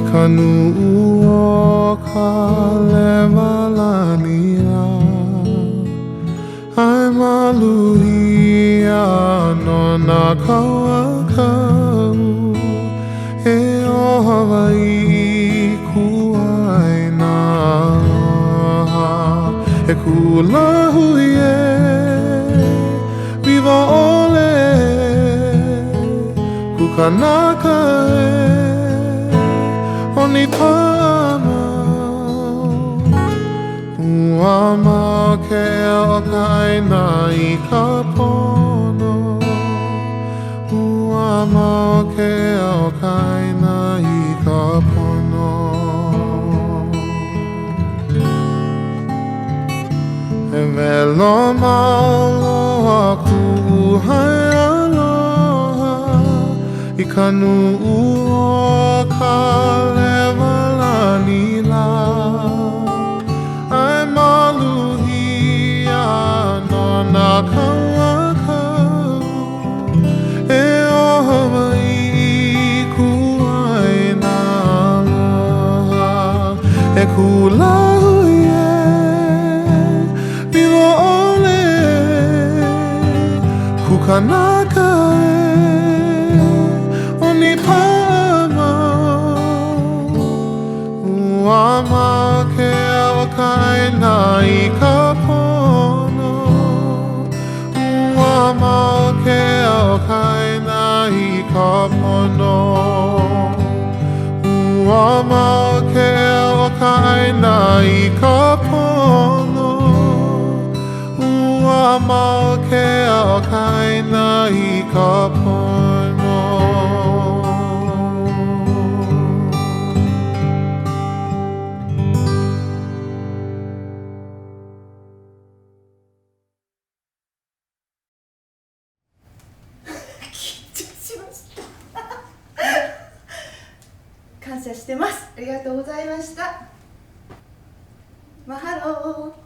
Ikanu o kalemalania Ai maluhia no na kauakau E o Hawaii kuai na aloha E kulahui e viva ole Kukanaka e Oni pāmau Ua mau ke o kaina I ka pono Ua mau ke o kaina I ka pono E melo malo aku hai aloha I kanu ua ka lemalani la Ai maluhia no na kauakau E o Hawaii kuai na aloha E kulahui e viva ole Kukanaka e Oni pāmau Ua mau ke o kaina I ka pono Ua mau ke o kaina I ka pono Ua mau ke o kaina I ka pono Ua mau ke o kaina I ka pono感謝してます。ありがとうございました。マハロー。